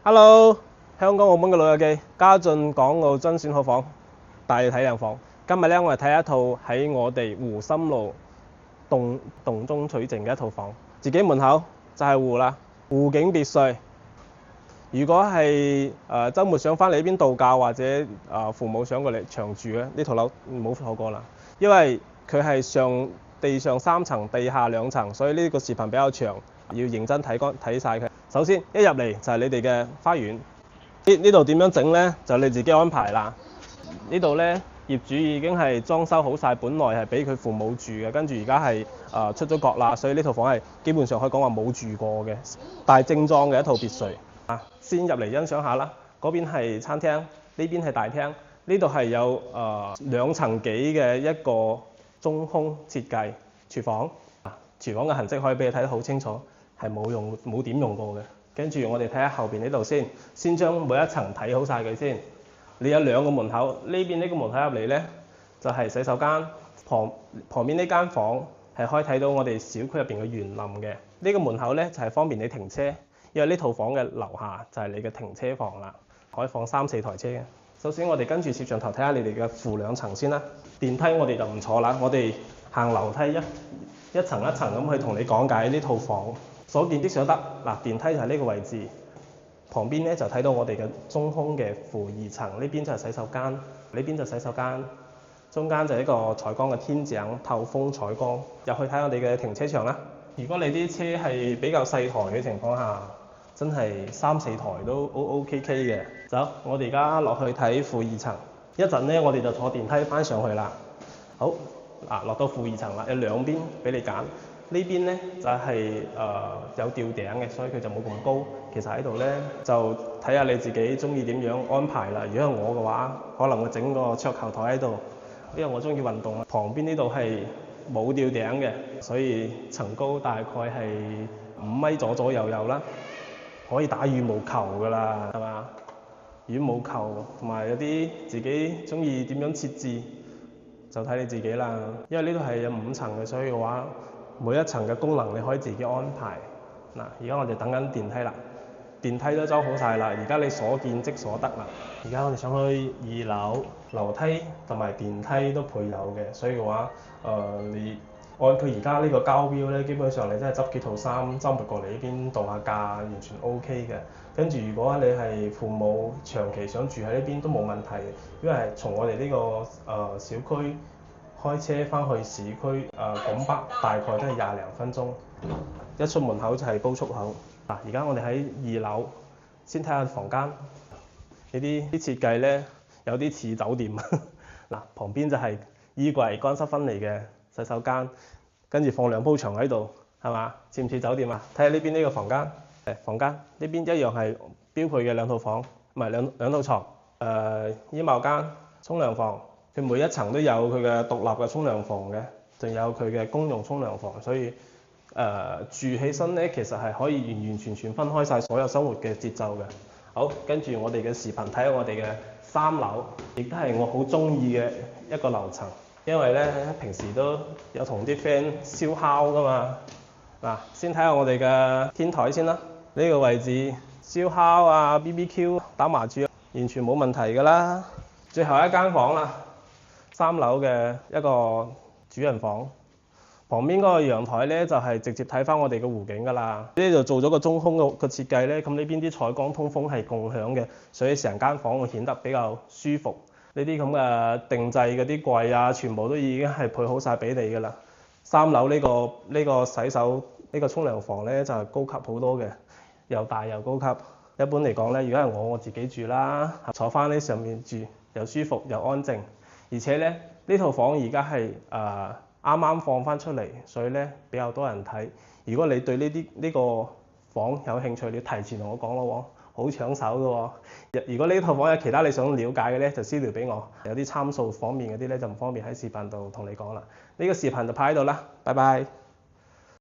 Hello，香港澳門嘅老友記，家俊港澳甄選好房，帶你睇靚房。今日咧，我哋睇一套喺我哋湖心路洞中取靜嘅一套房，自己門口就係湖啦，湖景別墅。如果係週末想翻嚟呢邊度假，或者父母想過嚟長住咧，呢套樓唔好錯過啦，因為佢係地上3層，地下2層，所以呢個視頻比較長，要認真睇晒佢。首先一入嚟就係你哋嘅花園，呢度點樣整呢？就你自己安排啦。呢度呢，業主已經係裝修好晒，本來係俾佢父母住嘅，跟住而家係出咗國啦，所以呢套房係基本上可以講話冇住過嘅，大正裝嘅一套別墅。先入嚟欣賞下啦，嗰邊係餐廳，呢邊係大廳，呢度係有2層幾嘅一個中空設計廚房。廚房嘅痕跡可以俾你睇得好清楚，係冇點用過嘅。跟住我哋睇下後邊呢度先將每一層睇好晒佢先。你有2個門口，呢邊呢個門口入嚟呢，就係洗手間，旁邊呢間房係可以睇到我哋小區入邊嘅園林嘅。呢個門口呢，就係方便你停車，因為呢套房嘅樓下就係你嘅停車房啦，可以放3、4台車嘅。首先我哋跟住攝像頭睇下你哋嘅負2層先啦。電梯我哋就唔坐啦，我哋行樓梯一層一層咁去同你講解呢套房。所見即所得，電梯就係呢個位置，旁邊咧就睇到我哋嘅中空嘅負2層，呢邊就係洗手間，呢邊就洗手間，中間就係一個採光嘅天井，透風採光。入去睇我哋嘅停車場啦。如果你啲車係比較細台嘅情況下，真係3、4台都 OK 嘅。走，我哋而家落去睇負2層，一陣咧我哋就坐電梯翻上去啦。好，落到負2層啦，有2邊俾你揀。呢邊呢就係有吊頂嘅，所以佢就冇咁高。其實喺度呢，就睇下你自己中意點樣安排啦。如果係我嘅話，可能會整個桌球台喺度，因為我中意運動。旁邊呢度係冇吊頂嘅，所以層高大概係5米左右啦，可以打羽毛球㗎啦，係嘛？羽毛球同埋有啲自己中意點樣設置，就睇你自己啦。因為呢度係有5層嘅，所以嘅話，每一層嘅功能你可以自己安排。而家我哋等緊電梯啦，電梯都裝好晒啦，而家你所見即所得啦。而家我哋上去2樓，樓梯同埋電梯都配有嘅，所以嘅話，你按佢而家呢個交標咧，基本上你真係執幾套衫，週末過嚟呢邊度下假，完全 OK 嘅。跟住如果你係父母長期想住喺呢邊都冇問題，因為從我哋呢個小區開車翻去市區拱北大概都係20零分鐘，一出門口就係高速口。而家我哋喺2樓，先睇下房間。呢啲設計呢，有啲似酒店。旁邊就係衣櫃、乾濕分離嘅洗手間，跟住放2鋪牆喺度，係嘛？似唔似酒店啊？睇下呢邊呢個房間，房間呢邊一樣係標配嘅2套房，唔係兩套床，衣帽間、沖涼房。佢每一層都有佢嘅獨立嘅沖涼房嘅，仲有佢嘅公用沖涼房，所以住起身咧，其實係可以完完全全分開晒所有生活嘅節奏嘅。好，跟住我哋嘅視頻睇下我哋嘅3樓，亦都係我好中意嘅一個樓層，因為咧平時都有同啲 friend 燒烤噶嘛。先睇下我哋嘅天台先啦，呢個位置燒烤啊、BBQ、打麻雀完全冇問題噶啦。最後一間房啦。3樓嘅一個主人房，旁邊嗰個陽台咧就係直接睇翻我哋嘅湖景㗎啦。呢度做咗個中空嘅設計咧，咁呢邊啲採光通風係共享嘅，所以成間房會顯得比較舒服。呢啲咁嘅定制嗰啲櫃啊，全部都已經係配好晒俾你㗎啦。3樓呢個洗手呢個沖涼房咧就係高級好多嘅，又大又高級。一般嚟講咧，如果係我自己住啦，坐翻呢上面住又舒服又安靜。而且咧，呢套房而家係啱啱放翻出嚟，所以咧比較多人睇。如果你對呢個房有興趣，你提前同我講咯喎，好搶手嘅喎。如果呢套房有其他你想了解嘅咧，就私聊俾我。有啲參數方面嗰啲咧就唔方便喺視頻度同你講啦。呢個視頻就拍喺度啦，拜拜。